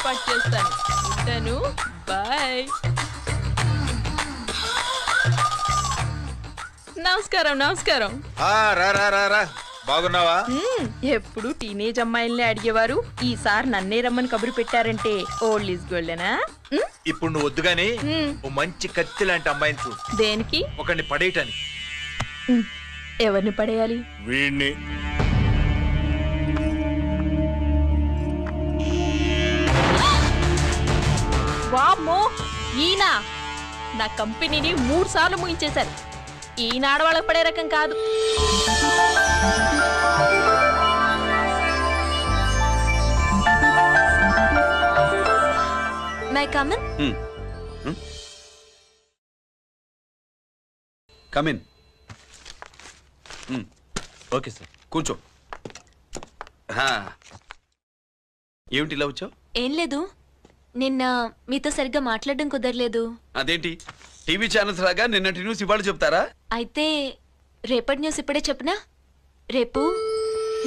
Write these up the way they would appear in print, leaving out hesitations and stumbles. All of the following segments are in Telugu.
ఏర్పాటు చేస్తాను. ఉంటాను. బాయ్. నమస్కారం. నమస్కారం. బాగున్నావా? ఎప్పుడు టీనేజ్ అమ్మాయిల్ని అడిగేవారు, ఈసారి నన్నే రమ్మని కబురు పెట్టారంటే ఓల్డ్ ఈజ్ గోల్డెనా? ఇప్పుడు నువ్వు వద్దుగాని ఓ మంచి కత్తి లాంటి అమ్మాయిని చూడు. దేనికి? ఒకరిని పడేయటానికి. ఎవరిని పడేయాలి? వీణ్ణి. వామ్మో, ఈయన నా కంపెనీని 3 సార్లు ముగించేశారు. ఈయన ఆడవాళ్ళకి పడే రకం కాదు. My come on? Come in. Okay sir, కూర్చో. ఏమిటి ఇలా వచ్చావు? ఏం లేదు, నిన్న మీతో సరిగ్గా మాట్లాడడం కుదరలేదు. అదేంటి, టీవీ ఛానల్స్ లాగా నిన్నటి న్యూస్ ఇవాళ చెప్తారా? అయితే రేపటి న్యూస్ ఇప్పుడే చెప్పనా? రేపు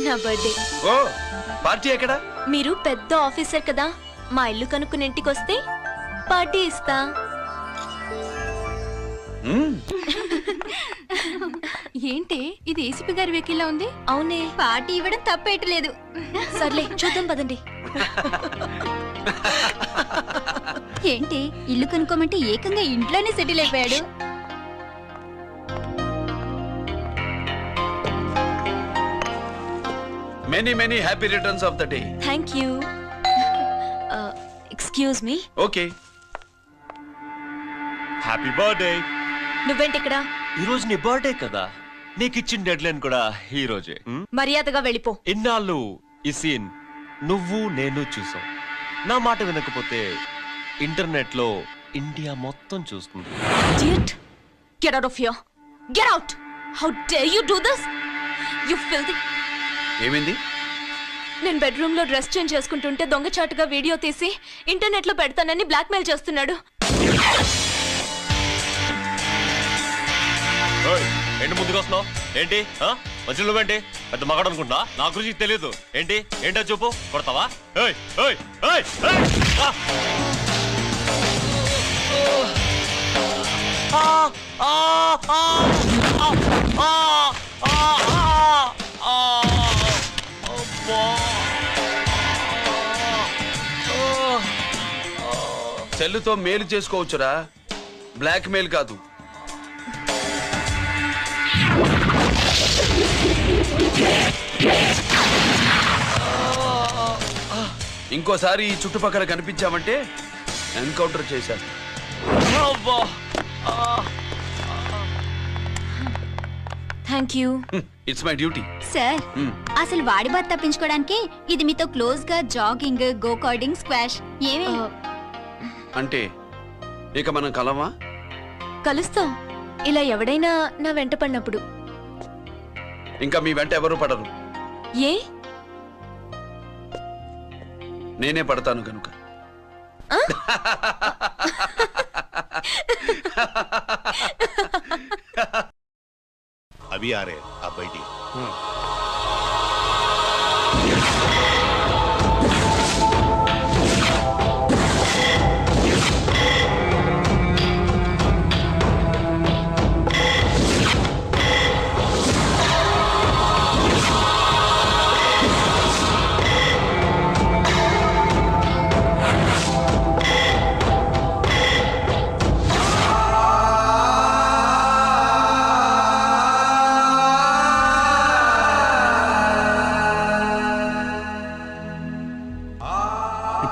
నా బర్త్డే. ఓ, పార్టీ ఎక్కడా? మీరు పెద్ద ఆఫీసర్ కదా, మా ఇల్లు కనుక్కుని ఇంటికి వస్తే పార్టీ ఇస్తా. ఏంటి ఇది ఏసీపీ గారి వెహికల్లా ఉంది? అవునే, పార్టీ ఇవ్వడం తప్పేయట్లేదు. సర్లే చూద్దాం పదండి. ఏంటి ఇల్లు కనుక్కోమంటే ఏకంగా ఇంట్లోనే సెటిల్ అయిపోయాడు. Many many happy returns of the day. Thank you. Excuse me. Okay. Happy birthday. నువ్వేంటి ఇక్కడ? ఈ రోజు నీ బర్త్డే కదా, నీకు ఇచ్చిన డెడ్ లైన్ కూడా ఈ రోజే. మర్యాదగా వెళ్ళిపో. ఇన్నాళ్ళు ఈ సీన్ నువ్వు నేను చూసాం. నా మాట వినకపోతే ఇంటర్నెట్ లో ఇండియా మొత్తం చూస్తుంది. Idiot! Get out of here! Get out! How dare you do this? You filthy! ఏమైంది? నేను బెడ్రూమ్ లో డ్రెస్ చేంజ్ చేసుకుంటుంటే దొంగచాటుగా వీడియో తీసి ఇంటర్నెట్ లో పెడతానని బ్లాక్మెయిల్ చేస్తున్నాడు. ఏంటి ముందుకు వస్తున్నావు? ఏంటి మధ్యలో నువ్వేంటి పెద్ద మగాడు అనుకుంటా? నా గురించి తెలియదు ఏంటి? ఏంటో చెప్పు, కొడతావా? సెల్లుతో మేలు చేసుకోవచ్చురా, బ్లాక్ మెయిల్ కాదు. ఇంకోసారి ఈ చుట్టుపక్కల కనిపించామంటే ఎన్కౌంటర్ చేశాను. Thank you. It's my duty. Sir, అసలు వాడి బాధ తప్పించుకోవడానికి ఇది మీతో క్లోజ్ గా జాగింగ్, గో కార్డింగ్, స్క్వాష్ ఏమే? అంటే ఇక మనం కలవా? కలుస్తాం, ఇలా ఎవడైనా నా వెంట పడినప్పుడు. ఇంకా మీ వెంట ఎవరు పడరు. ఏ? నేనే పడతాను కనుక. अभी आ रहे आप बैठिए।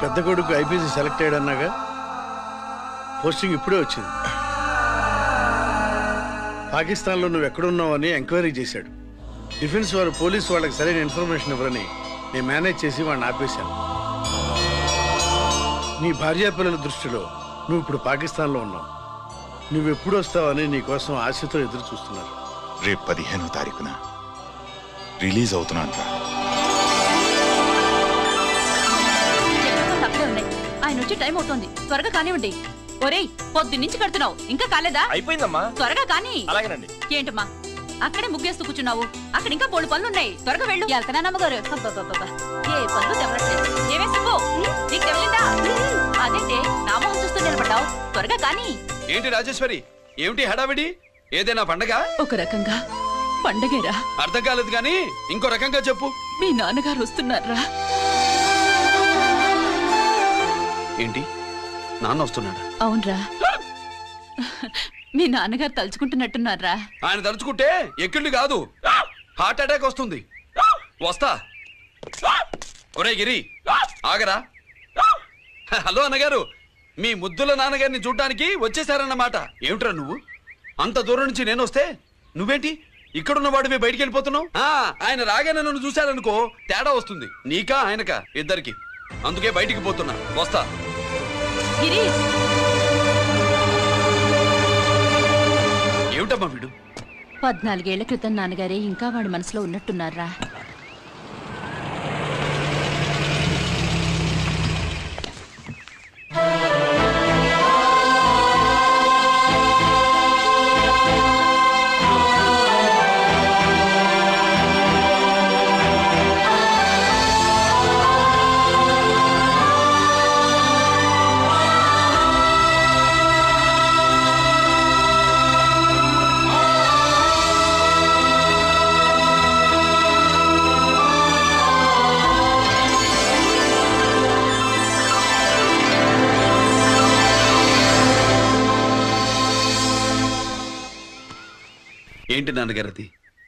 పెద్ద కొడుకు ఐపీసీ సెలెక్ట్ అయ్యాడన్నాగా, పోస్టింగ్ ఇప్పుడే వచ్చింది. పాకిస్తాన్లో నువ్వు ఎక్కడున్నావని ఎంక్వైరీ చేశాడు. డిఫెన్స్ వారు పోలీసు వాళ్ళకి సరైన ఇన్ఫర్మేషన్ ఇవ్వరని నేను మేనేజ్ చేసి వాడిని ఆపేశాను. నీ భార్యాపిల్లల దృష్టిలో నువ్వు ఇప్పుడు పాకిస్తాన్లో ఉన్నావు. నువ్వెప్పుడు వస్తావని నీ కోసం ఆశతో ఎదురు చూస్తున్నారు. రేపు 15వ తారీఖున రిలీజ్ అవుతున్నాను. ఆయన వచ్చి టైం అవుతోంది, త్వరగా కానివ్వండి. ఒరేయ్, పొద్దున్నుంచి కడుతున్నావు, ఇంకా కాలేదా? అయిపోయిందమ్మా. త్వరగా కానీ. అలాగేనండి. ఏంటమ్మా అక్కడే ముగ్గేస్తూ కూర్చున్నావు? అక్కడ ఇంకా 3 పనులు ఉన్నాయి, త్వరగా వెళ్ళు. వెళ్తానా నమ్మగారు? ఏ పనులు తెవరట్లేదు. ఏమే సుబ్బు, నీకు తెవలిందా? త్వరగా కానీ. ఏంటి రాజేశ్వరి, ఏమిటి హడావిడి? ఏదైనా పండగ? ఒక రకంగా పండగేరా. అర్థం కాలేదు కానీ ఇంకో రకంగా చెప్పు. మీ నాన్నగారు వస్తున్నారా? ఏంటి, నాన్న వస్తున్నాడా? అవునరా, మీ నాన్నగారు తలుచుకుంటున్నట్టున్నారా? ఆయన తలుచుకుంటే ఎక్కిళ్ళు కాదు, హార్ట్ అటాక్ వస్తుంది. వస్తా. ఒరే గిరి, ఆగరా. హలో అన్నగారు, మీ ముద్దుల నాన్నగారిని చూడ్డానికి వచ్చేసారన్నమాట. ఏమిట్రా నువ్వు? అంత దూరం నుంచి నేను వస్తే నువ్వేంటి ఇక్కడున్న వాడివి బయటికి వెళ్ళిపోతున్నావు? ఆయన రాగానే నన్ను చూశారనుకో తేడా వస్తుంది, నీకా ఆయనకా ఇద్దరికి. అందుకే బయటికి పోతున్నా, వస్తా. గిరి, ఏమిటమ్మా వీడు? 14 ఏళ్ల క్రితం నాన్నగారే ఇంకా వాడి మనసులో ఉన్నట్టున్నారా? ఏంటి నాన్నగారు అది?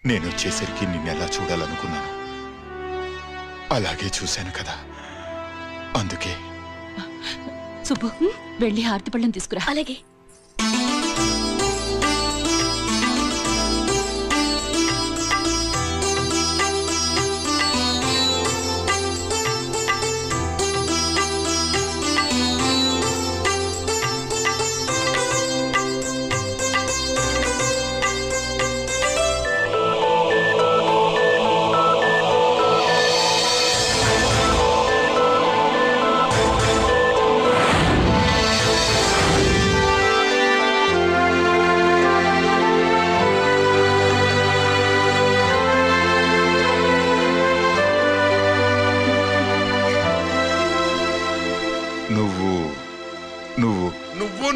నేను వచ్చేసరికి నిన్నెలా చూడాలనుకున్నాను, అలాగే చూశాను కదా, అందుకే. సుబ్బు, వెళ్ళి హారతి పళ్ళం తీసుకురా. అలాగే.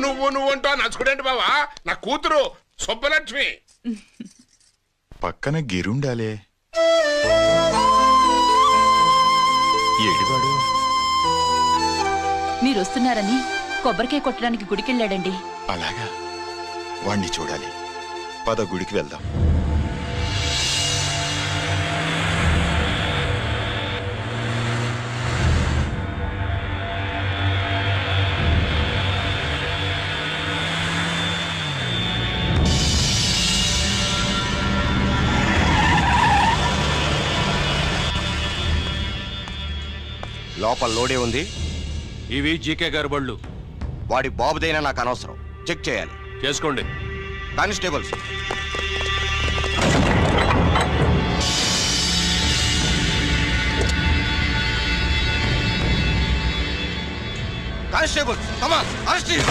నువ్వు అంటూ నచ్చుకోండి బావా, నా కూతురు సుబ్బలక్ష్మి. పక్కన గిరుండాలే, ఏడివాడు? మీరు వస్తున్నారని కొబ్బరికాయ కొట్టడానికి గుడికెళ్ళాడండి. అలాగా, వాణ్ణి చూడాలి. పద, గుడికి వెళ్దాం. లోపల లోడే ఉంది. ఇవి జీకే గారి బళ్ళు. వాడి బాబుదైనా నాకు అనవసరం, చెక్ చేయాలి. చేసుకోండి. Constables, constables, come on, arrest him.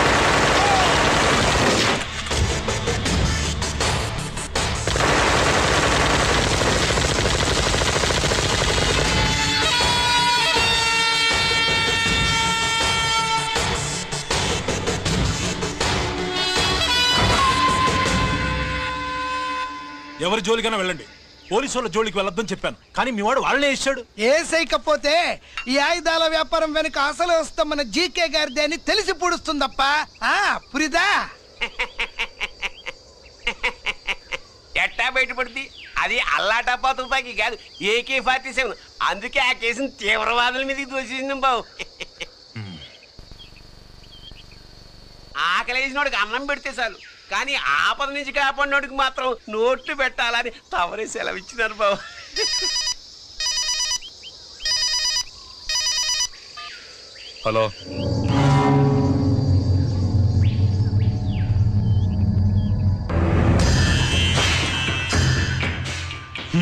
ఎవరి జోలికైనా వెళ్ళండి, పోలీసు వాళ్ళ జోలికి వెళ్ళొద్దని చెప్పాను, కానీ మీ వాడు వాళ్ళనే ఇచ్చాడు. ఏసైకపోతే ఈ ఆయుధాల వ్యాపారం వెనుక అసలు వస్తాం మన జీకే గారిదే అని తెలిసి పుడుస్తుందప్ప. పురిదా ఎట్టా బయటపడుతుంది? అది అల్లాటప్పా తుపాకీ కాదు, AK-47. అందుకే ఆ కేసును తీవ్రవాదుల మీదకి దోషింది బావు. ఆకలేసినోడికి అన్నం పెడితే చాలు, కానీ ఆపద నుంచి కాపాడినోడికి మాత్రం నోట్లు పెట్టాలని తవరే సెలవు ఇచ్చినారు బాబు. హలో,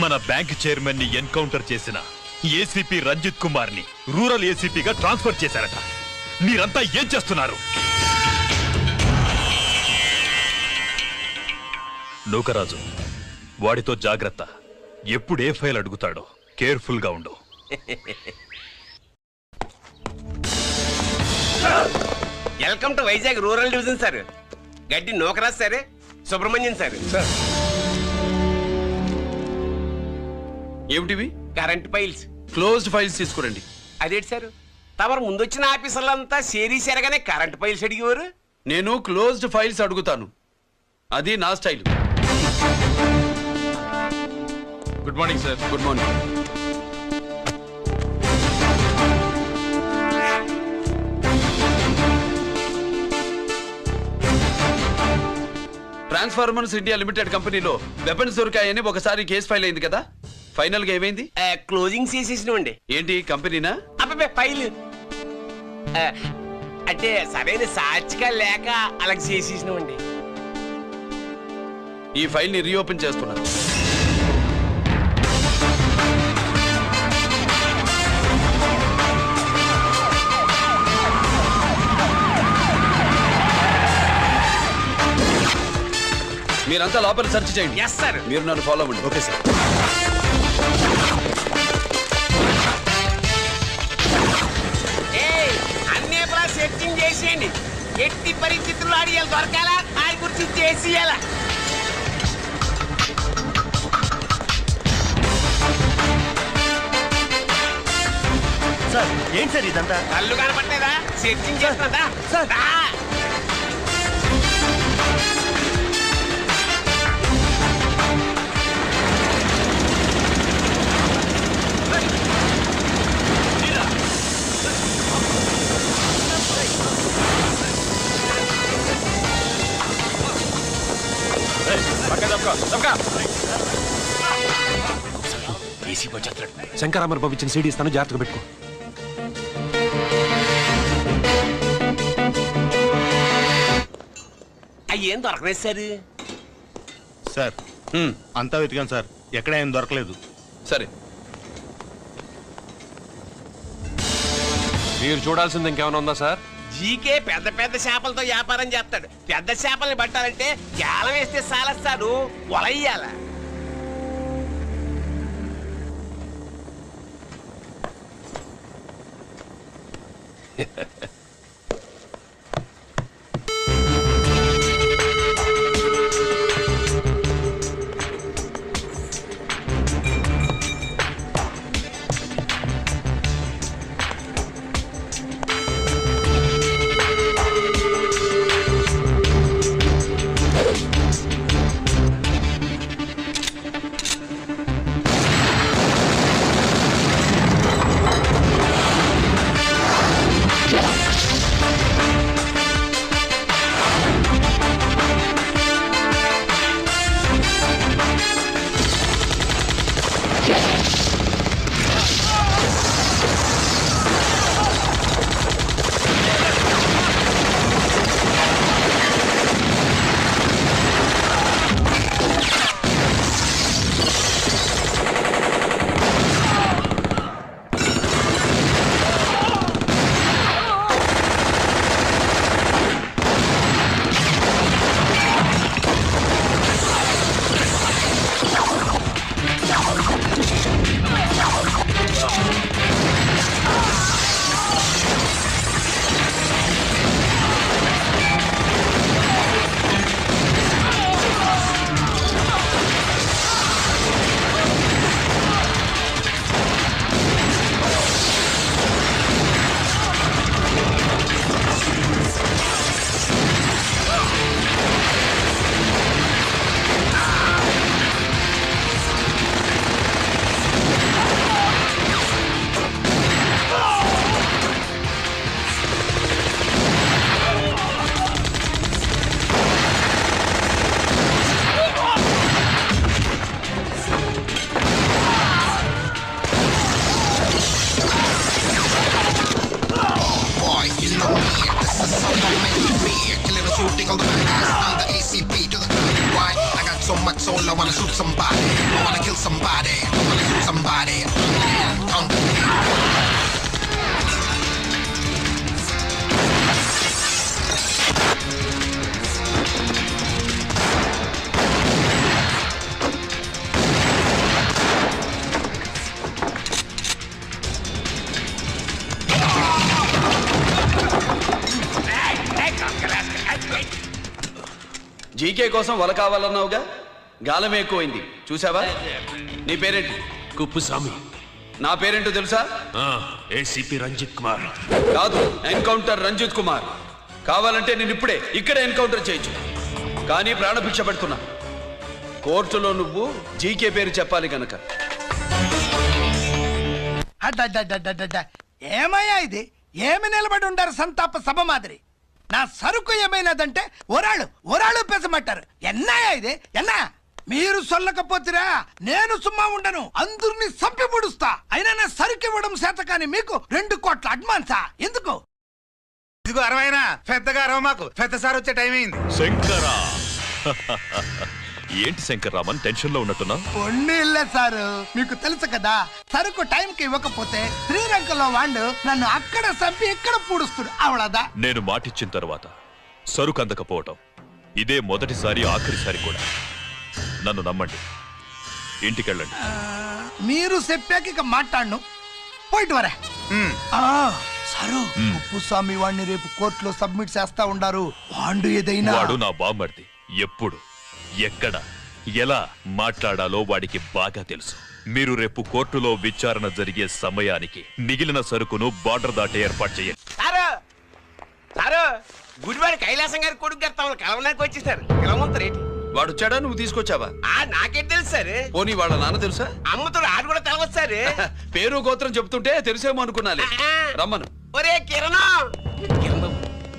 మన బ్యాంక్ చైర్మన్ ని ఎన్కౌంటర్ చేసిన ఏసీపీ రంజిత్ కుమార్ ని రూరల్ ఏసీపీగా ట్రాన్స్ఫర్ చేశారట. మీరంతా ఏం చేస్తున్నారు? నూకరాజు, వాడితో జాగ్రత్త. ఎప్పుడు ఏ ఫైల్ అడుగుతాడో కేర్ఫుల్ గా ఉండు. Welcome to Vizag rural division sir. Gaddi Nookaraj sir, Subrahmanyam sir. ఏమిటివి? Current files. క్లోజ్డ్ ఫైల్స్ తీసుకురండి. అదేంటి సార్, తమరు ముందొచ్చిన ఆఫీసర్లంతా సేరీసారగానే కరెంట్ ఫైల్స్ అడిగేవారు. నేను క్లోజ్డ్ ఫైల్స్ అడుగుతాను, అది నా style. Good morning sir. Good morning. Transformers India limited కంపెనీలో వెపన్స్ దొరికాయని ఒకసారి కేసు ఫైల్ అయింది కదా, ఫైనల్ గా ఏమైంది? క్లోజింగ్ చేసేసినవండి. ఏంటి కంపెనీనా? అబ్బాయి ఫైల్ అంటే సరైన సాక్షిగా లేక అలా చేసేసినవండి. ఈ ఫైల్ ని రీఓపెన్ చేస్తున్నా. మీరంతా లోపల సెర్చ్ చేయండి. Yes sir. మీరు నన్ను ఫాలో అవ్వండి. Okay sir. అన్నీ సెర్చింగ్ చేసేయండి. ఎట్టి పరిస్థితుల్లో అడియాలి దొరకాలా, ఆయన గురించి చేసేయాలా. సార్ ఏంటి సార్ ఇదంతా? కళ్ళు కనపట్టలేదా? Searching చేస్తున్నదా sir? శంకరామర్ బాబు ఇచ్చిన సీడీ ఇస్తాను, జాగ్రత్తగా పెట్టుకో. అయ్యేం దొరకలేదు సార్. సార్ అంతా వెతికాను సార్, ఎక్కడ ఏం దొరకలేదు. సరే, మీరు చూడాల్సింది ఇంకేమైనా ఉందా సార్? జీకే పెద్ద పెద్ద చేపలతో వ్యాపారం చేస్తాడు. పెద్ద చేపల్ని పట్టాలంటే కేలం వేస్తే సాలస్తాడు, వలయ్యాల. I wanna shoot somebody, I wanna kill somebody, I wanna shoot somebody. GK కోసం వల కావాలన్నావుగా, గాలం ఎక్కువైంది చూసావా? నీ పేరేంటి? కుప్పుస్వామి. నా పేరేంటో తెలుసా? ఏసీపీ రంజిత్ కుమార్. కాదు, ఎన్కౌంటర్ రంజిత్ కుమార్. కావాలంటే నేను ఇప్పుడే ఇక్కడే ఎన్కౌంటర్ చేయొచ్చు, కానీ ప్రాణభిక్ష పెడుతున్నా. కోర్టులో నువ్వు జీకే పేరు చెప్పాలి గనక. ఏమయ్యా ఇది? ఏమి నిలబడి ఉండారు సంతాప సభ మాదిరి? నా సరుకు ఏమైనదంటే ఒరాళ్ళు పెసమంటారు. ఎన్నాయా ఇది? ఎన్నా మీరు సొల్లకపోతురా నేను సుమ్మా ఉండను, అందరిని సంపి పుడుస్తా. అయినా నా సరుకు ఇవ్వడం చేత కానీ మీకు 2 కోట్ల అడ్వాన్సా? ఎందుకు? ఇదిగో 60 పెద్దగా అరవ, మాకు పెద్ద సార్ వచ్చే టైం అయింది. శంకరా ఏంటి శంకర్రామన్ టెన్షన్ లో ఉన్నట్టున్నా? పొన్నిళ్ళే సారు, మీకు తెలుసు కదా, సరుకు టైంకి ఇవ్వకపోతే శ్రీలంకలో వాడు నన్ను అక్కడ చంపి ఇక్కడ పూడుస్తుడు. అవళదా నేను మాటిచ్చిన తర్వాత సరుకు అందకపోవటం ఇదే మొదటిసారి, ఆఖరిసారి కూడా. నన్ను నమ్మండి, ఇంటికెళ్ళండి. మీరు చెప్పాక ఇక మాట్లాడను, పోయిట్ వరే. సారు, ఉప్పుస్వామి వాడిని రేపు కోర్టులో సబ్మిట్ చేస్తా ఉండారు. వాడు ఏదైనా వాడు నా బామ్మర్ది. ఎప్పుడు, ఎక్కడ, ఎలా మాట్లాడాలో వాడికి బాగా తెలుసు. మీరు రేపు కోర్టులో విచారణ జరిగే సమయానికి మిగిలిన సరుకును బార్డర్ దాటి ఏర్పాటు చేయండి. సారు గుడివాడి కైలాసం గారి కొడుకు గారు తమను కలవడానికి వచ్చేసారు. కలవంతరేంటి? వాడు వచ్చాడా, నువ్వు తీసుకొచ్చావా? నాకేం తెలుసు సార్. పోనీ వాళ్ళ నాన్న తెలుసా? అమ్మతో ఆడు కూడా తెలవచ్చు సార్. పేరు గోత్రం చెప్తుంటే తెలిసేమో అనుకున్నాలే. రమ్మను. ఒరే కిరణ్ బాబు,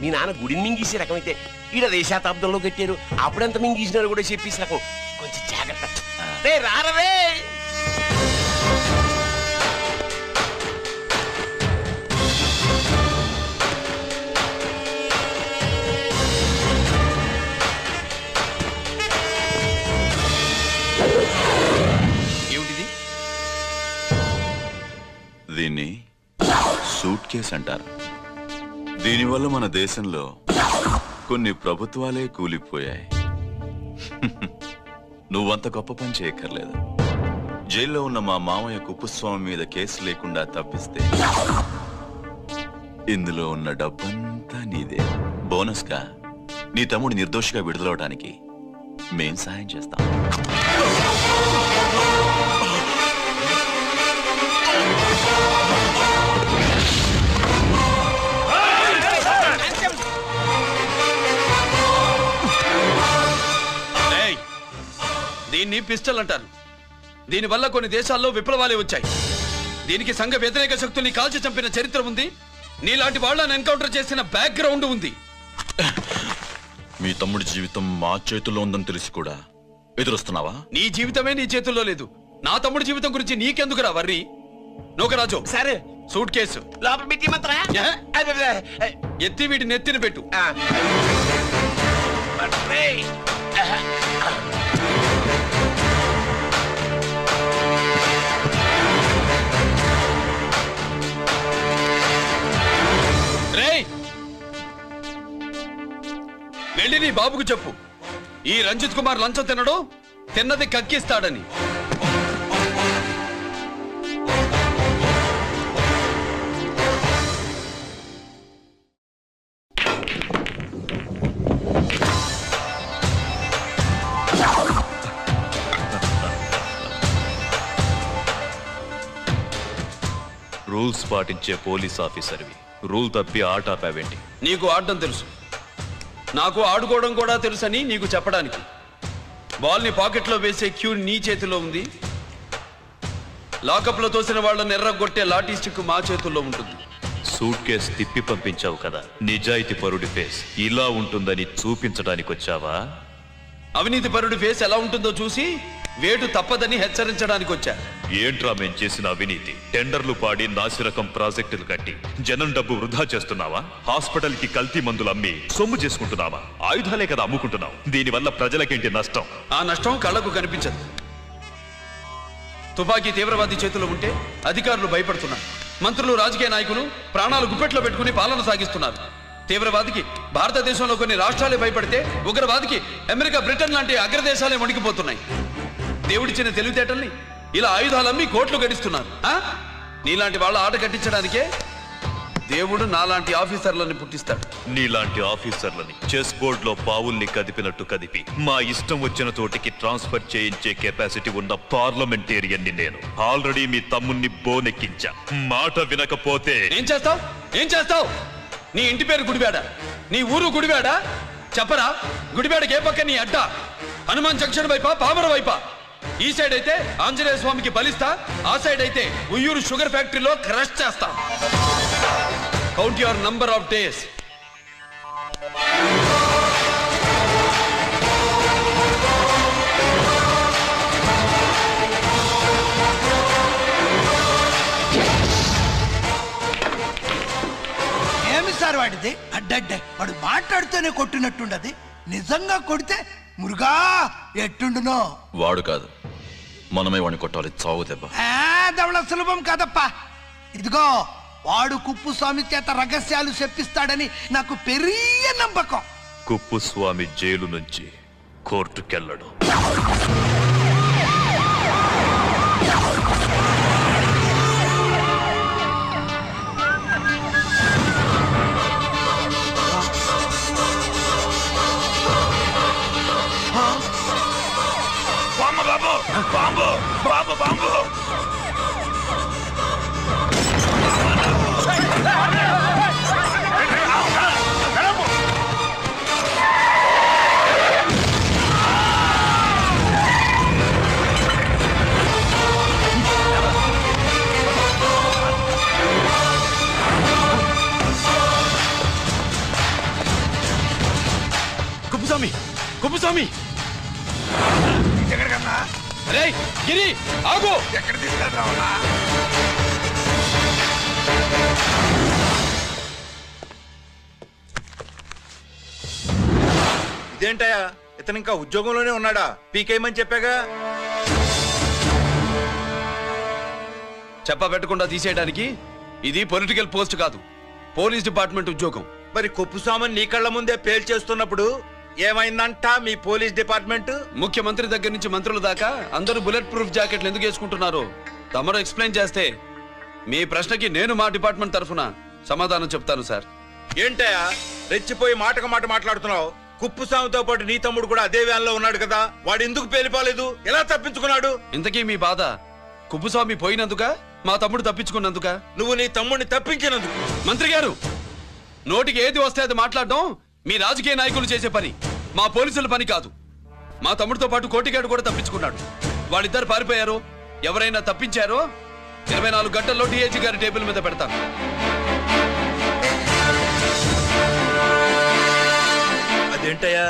మీ నాన్న గుడిని మింగేసే రకమైతే ఈడ దేశాతాబ్దంలో కట్టారు. అప్పుడెంత మింగేసినారు కూడా చెప్పేసి రకం. కొంచెం జాగ్రత్త. రే రారవే. ఏమిటిది? దీన్ని సూట్ కేస్ అంటారు. దీనివల్ల మన దేశంలో కొన్ని ప్రభుత్వాలే కూలిపోయాయి. నువ్వంత గొప్ప పని చేయక్కర్లేదు. జైల్లో ఉన్న మా మామయ్య కుప్పుస్వామి మీద కేసు లేకుండా తప్పిస్తే ఇందులో ఉన్న డబ్బంతా నీదే. బోనస్గా నీ తమ్ముడు నిర్దోషిగా విడుదలవడానికి మేం సహాయం చేస్తాం. దీన్ని పిస్టల్ అంటారు. దీనివల్ల కొన్ని దేశాల్లో విప్లవాలే వచ్చాయి. దీనికి సంఘ వ్యతిరేక శక్తుల్ని కాల్చి చంపిన చరిత్ర ఉంది. నీలాంటి వాళ్ళని ఎన్కౌంటర్ చేసిన బ్యాక్గ్రౌండ్ ఉంది. మీ తమ్ముడి జీవితం మా చేతుల్లో ఉందని తెలిసి కూడా ఎదురొస్తున్నావా? నీ జీవితమే నీ చేతుల్లో లేదు. నా తమ్ముడి జీవితం గురించి నీకెందుకురా వర్రి? నోకరాజు సరే, సూట్ కేసు లోపల పెట్టి మాత్రం ఎత్తి వీటి నెత్తిన పెట్టు. వెళ్ళి నీ బాబుకు చెప్పు, ఈ రంజిత్ కుమార్ లంచం తినడు, తిన్నది కక్కిస్తాడని. రూల్స్ పాటించే పోలీస్ ఆఫీసర్వి రూల్ తప్పి ఆట ఆపావేంటి? నీకు ఆడడం తెలుసు, నాకు ఆడుకోవడం కూడా తెలుసని నీకు చెప్పడానికి. బాల్ని పాకెట్లో వేసే క్యూ నీ చేతిలో ఉంది. లాకప్లో తోసిన వాళ్ళని ఎర్రగొట్టే లాఠీ స్టిక్ మా చేతుల్లో ఉంటుంది. సూట్ కేస్ తిప్పి పంపించావు కదా, నిజాయితీ పరుడి ఫేస్ ఇలా ఉంటుందని చూపించడానికి వచ్చావా? అవినీతి పరుడి ఫేస్ ఎలా ఉంటుందో చూసి వేటు తప్పదని హెచ్చరించడానికి వచ్చా. ఏంట్రా మేం చేసిన అవినీతి? టెండర్లు పాడి నాసిరకం ప్రాజెక్టులు కట్టి జనం డబ్బు వృధా చేస్తున్నావా? హాస్పిటల్ కి కల్తీ మందులు అమ్మి సొమ్ము చేసుకుంటున్నావా? ఆయుధాలే కదా అమ్ముకుంటున్నావు. దీనివల్ల ప్రజలకేంటి నష్టం? ఆ నష్టం కళ్ళకు కనిపించదు. తుపాకీ తీవ్రవాది చేతిలో ఉంటే అధికారులు భయపడుతున్నారు. మంత్రులు, రాజకీయ నాయకులు ప్రాణాలు గుప్పెట్లో పెట్టుకుని పాలన సాగిస్తున్నారు. తీవ్రవాదికి భారతదేశంలో కొన్ని రాష్ట్రాలే భయపడితే ఉగ్రవాదికి అమెరికా, బ్రిటన్ లాంటి అగ్రదేశాలే వణికిపోతున్నాయి. దేవుడిచ్చిన తెలివితేటల్ని ఇలా ఆయుధాలమ్మి కోట్లు గడిస్తున్నారు. నీలాంటి వాళ్ళ ఆట కట్టించడానికే దేవుడు నాలాంటి ఆఫీసర్లని పుట్టిస్తాడు. నీలాంటి ఆఫీసర్లని చెస్ బోర్డ్ లో పావుల్ని కదిపినట్టు కదిపి మా ఇష్టం వచ్చిన చోటికి ట్రాన్స్ఫర్ చేయించే కెపాసిటీ ఉన్న పార్లమెంటేరియన్ని నేను. ఆల్రెడీ మీ తమ్ముణ్ణి బోనెక్కించా. మాట వినకపోతే ఏం చేస్తావు? నీ ఇంటి పేరు గుడివాడ, నీ ఊరు గుడివాడ. చెప్పరా, గుడివాడకి ఏ పక్క నీ అడ్డ? హనుమాన్ జంక్షన్ వైపా, పామర వైపా? ఈ సైడ్ అయితే ఆంజనేయ స్వామికి బలిస్తా, ఆ సైడ్ అయితే ఉయ్యూరు షుగర్ ఫ్యాక్టరీలో క్రష్ చేస్తా. Count your number of days. ఏమి సార్ వాడిది? అడ్డడ్డ వాడు మాట్లాడుతూనే కొట్టినట్టుండది. నిజంగా కొడితే మురుగా ఎట్టుండునో. వాడు కాదు, మనమే వాడిని కొట్టాలి. చావు దెబ్బ. దవళ సులభం కాదప్పా. ఇదిగో వాడు కుప్పుస్వామి చేత రహస్యాలు చెప్పిస్తాడని నాకు పెరియ నమ్మకం. కుప్పుస్వామి జైలు నుంచి కోర్టుకెళ్ళడు. కుప్పుస్వామి ఎక్కడికన్నా? రే గిరి ఆగు. ఎక్కడ తీసుకెళ్తావా? ఇదేంటయ్యా, ఇతను ఇంకా ఉద్యోగంలోనే ఉన్నాడా? పీకేయమని చెప్పాగా. చెప్ప పెట్టకుండా తీసేయడానికి ఇది పొలిటికల్ పోస్ట్ కాదు, పోలీస్ డిపార్ట్మెంట్ ఉద్యోగం. మరి కుప్పుస్వామిని నీ కళ్ళ ముందే పేల్చేస్తున్నప్పుడు ఏమైందంట మీ పోలీస్ డిపార్ట్మెంట్? ముఖ్యమంత్రి దగ్గర నుంచి మంత్రుల దాకా అందరూ బుల్లెట్ ప్రూఫ్ జాకెట్లు ఎందుకు వేసుకుంటున్నారు తమరు ఎక్స్ప్లెయిన్ చేస్తే మీ ప్రశ్నకి నేను మా డిపార్ట్మెంట్ తరఫున సమాధానం చెప్తాను సార్. ఏంటయ్యా రెచ్చిపోయి మాటకు మాట మాట్లాడుతున్నావు? కుప్పుస్వామితో పాటు నీ తమ్ముడు కూడా అదే వ్యాన్లో ఉన్నాడు కదా, వాడు ఎందుకు పేలిపోలేదు? ఎలా తప్పించుకున్నాడు? ఇంతకీ మీ బాధ కుప్పుస్వామి పోయినందుక, మా తమ్ముడు తప్పించుకున్నందుక? నువ్వు నీ తమ్ముడిని తప్పించినందుకు. మంత్రి గారు, నోటికి ఏది వస్తే అది మాట్లాడడం మీ రాజకీయ నాయకులు చేసే పని, మా పోలీసుల పని కాదు. మా తమ్ముడితో పాటు కోటిగాడు కూడా తప్పించుకున్నాడు. వాళ్ళిద్దరు పారిపోయారు. ఎవరైనా తప్పించారో 24 గంటల్లో డిఐజీ గారి టేబుల్ మీద పెడతాను. అదేంటయ్యా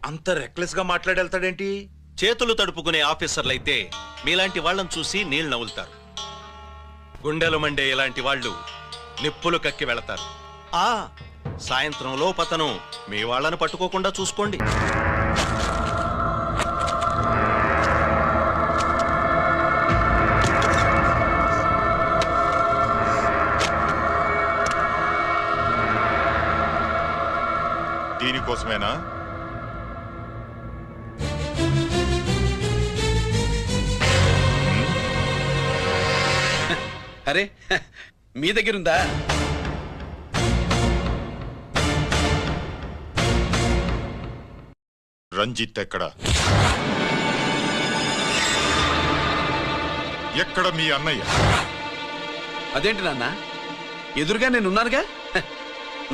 అంత రెక్లెస్ గా మాట్లాడేళ్తాడేంటి? చేతులు తడుపుకునే ఆఫీసర్లైతే మీలాంటి వాళ్ళని చూసి నీళ్ళు నవ్వులుతారు. గుండెలు మండే ఇలాంటి వాళ్ళు నిప్పులు కక్కి వెళతారు. సాయంత్రంలో పతను మీ వాళ్ళని పట్టుకోకుండా చూసుకోండి. దీనికోసమేనా? అరే మీ దగ్గరుందా? రంజిత్ ఎక్కడ? ఎక్కడ మీ అన్నయ్య? అదేంటి నాన్న, ఎదురుగా నేనున్నానుగా,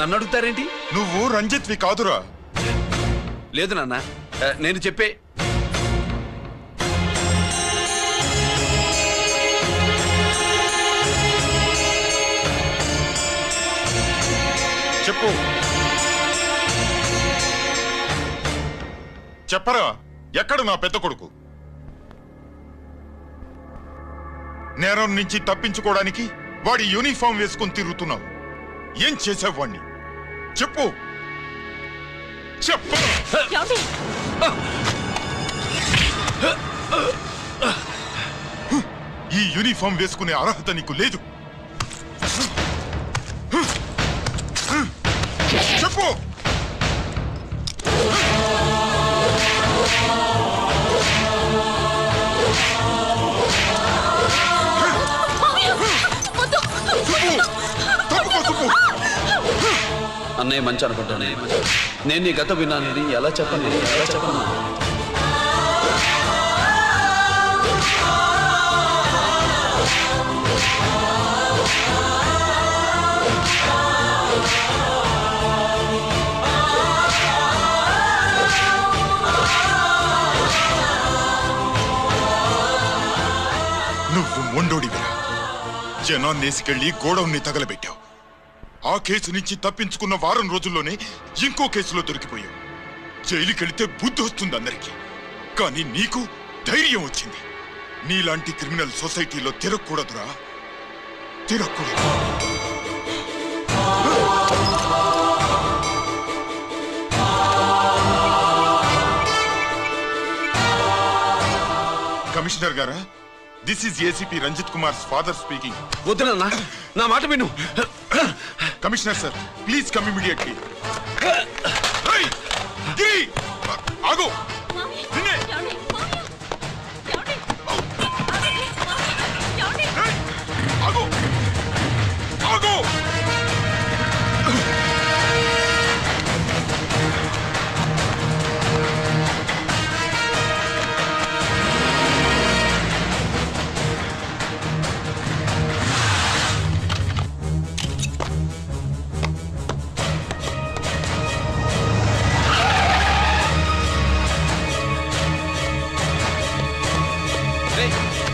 నన్ను అడుగుతారేంటి? నువ్వు రంజిత్వి కాదురా. లేదు నాన్న, నేను చెప్పే చెప్పు. చెప్పరా, ఎక్కడ నా పెద్ద కొడుకు? నేరం నుంచి తప్పించుకోవడానికి వాడి యూనిఫామ్ వేసుకుని తిరుగుతున్నావు. ఏం చేసావు వాణ్ణి? చెప్పు చెప్పు. ఈ యూనిఫామ్ వేసుకునే అర్హత నీకు లేదు. చెప్పు. తప్పుకో చెప్పు. అన్నయ్య మంచి అనుకుంటాను. నేను నీ గత విన్నానని ఎలా చెప్పను? నువ్వు మొండోడివిరా. జనాన్నేసుకెళ్లి గోడౌన్ని తగలబెట్టావు. ఆ కేసు నుంచి తప్పించుకున్న వారం రోజుల్లోనే ఇంకో కేసులో దొరికిపోయావు. జైలుకెళితే బుద్ధి వస్తుంది అందరికీ, కానీ నీకు ధైర్యం వచ్చింది. నీలాంటి క్రిమినల్ సొసైటీలో తిరగకూడదురా, తిరగకూడదు. కమిషనర్ గారా, this is ACP Ranjith Kumar father speaking. వద్దునన్నా, నా మాట విను. Commissioner sir, please come immediately. ఆగు. ఆగు. ఆగు.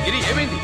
గిరి, ఏమైంది?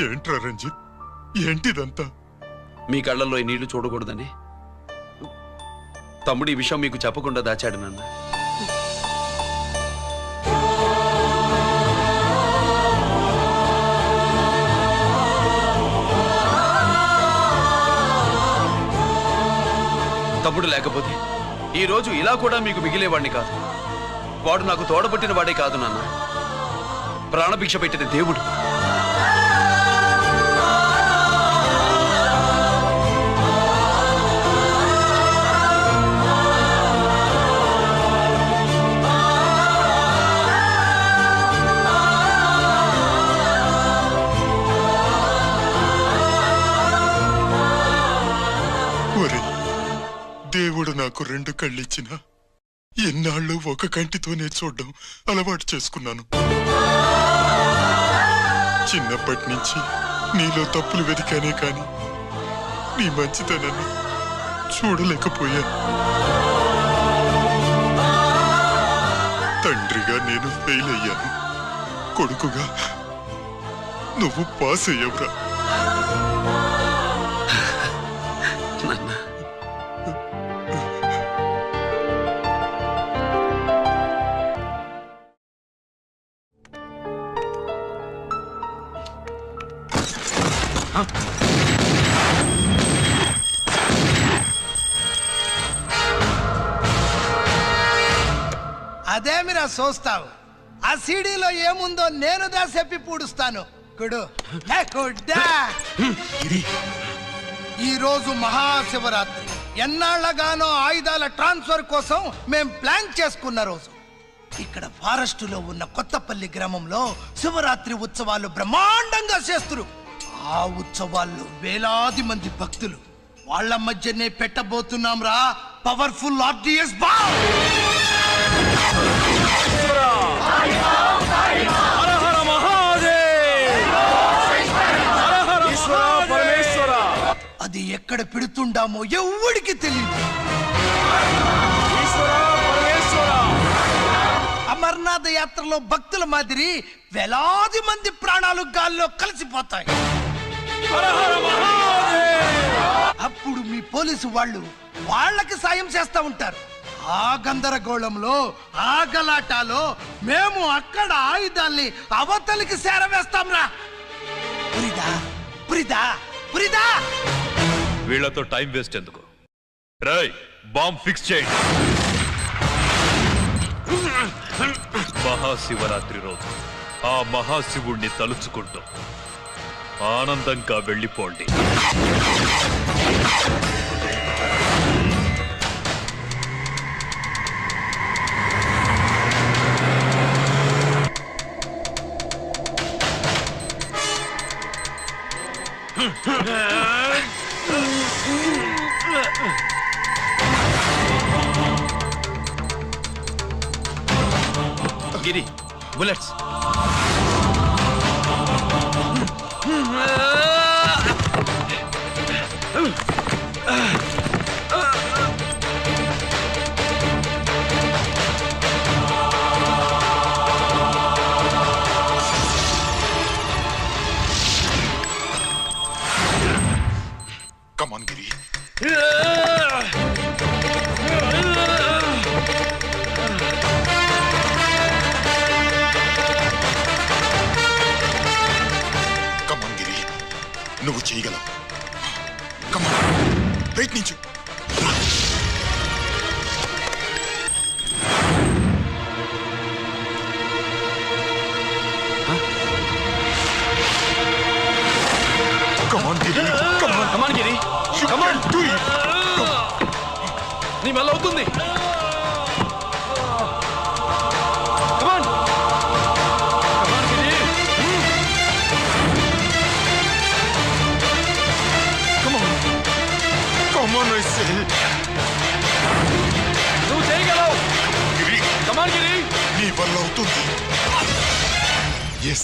ఏంట్రా రంజిత్, ఏంటిదంతా? మీ కళ్ళల్లో ఈ నీళ్లు చూడకూడదని తమ్ముడు ఈ విషయం మీకు చెప్పకుండా దాచాడు నాన్న. తమ్ముడు లేకపోతే ఈ రోజు ఇలా కూడా మీకు మిగిలేవాడిని కాదు. వాడు నాకు తోడబుట్టిన వాడే కాదు నాన్న, ప్రాణభిక్ష పెట్టిన దేవుడు. దేవుడు నాకు 2 కళ్ళిచ్చినా ఎన్నాళ్ళు ఒక కంటితోనే చూడడం అలవాటు చేసుకున్నాను. చిన్నప్పటి నుంచి నీలో తప్పులు వెతికానే కాని నీ మంచితనాన్ని చూడలేకపోయాను. తండ్రిగా నేను ఫెయిల్ అయ్యాను, కొడుకుగా నువ్వు పాస్ అయ్యవురా. అదేమిరా చూస్తావు? ఆ సీడీలో ఏముందో నేను చెప్పి పూడుస్తాను. కుడు ఈ రోజు మహాశివరాత్రి. ఎన్నాళ్లగానో ఆయుధాల ట్రాన్స్ఫర్ కోసం మేం ప్లాన్ చేసుకున్న రోజు. ఇక్కడ ఫారెస్టులో ఉన్న కొత్తపల్లి గ్రామంలో శివరాత్రి ఉత్సవాలు బ్రహ్మాండంగా చేస్తురు. ఆ ఉత్సవాల్లో వేలాది మంది భక్తులు. వాళ్ళ మధ్యనే పెట్టబోతున్నాం రా పవర్ఫుల్ ఆర్డిఎస్ బాంబ్. అది ఎక్కడ పెడుతుండామో ఎవడికి తెలియదు. అమర్నాథ యాత్రలో భక్తుల మాదిరి వేలాది మంది ప్రాణాలు గాల్లో కలిసిపోతాయి. అప్పుడు మీ పోలీసు వాళ్ళు వాళ్ళకి సాయం చేస్తా ఉంటారు. ఆ గందరగోళంలో ఆ గలాటాలో మేము అక్కడ ఆయుధాల్ని అవతలికి చేరవేస్తాంరా. పురిదా పురిదా పురిదా. వీళ్లతో టైం వేస్ట్ ఎందుకు? రాయ్, బాంబ్ ఫిక్స్ చేయండి. మహాశివరాత్రి రోజు ఆ మహాశివుణ్ణి తలుచుకుంటూ ఆనందంగా వెళ్ళిపోండి. గిరి, bullets. Come on, Giri. Come on, Giri. నువ్వు చేయగలవు. Come on. ప్రయత్నించు. Come on, Giri. Come on. Come on, Giri. Come on, do it. నీ వల్ల అవుతుంది. Come on. Come on, Giri. Come on. Come on, I say. నువ్వు చేయగలవు. Giri. Come on, Giri. నీ వల్ల అవుతుంది. Yes.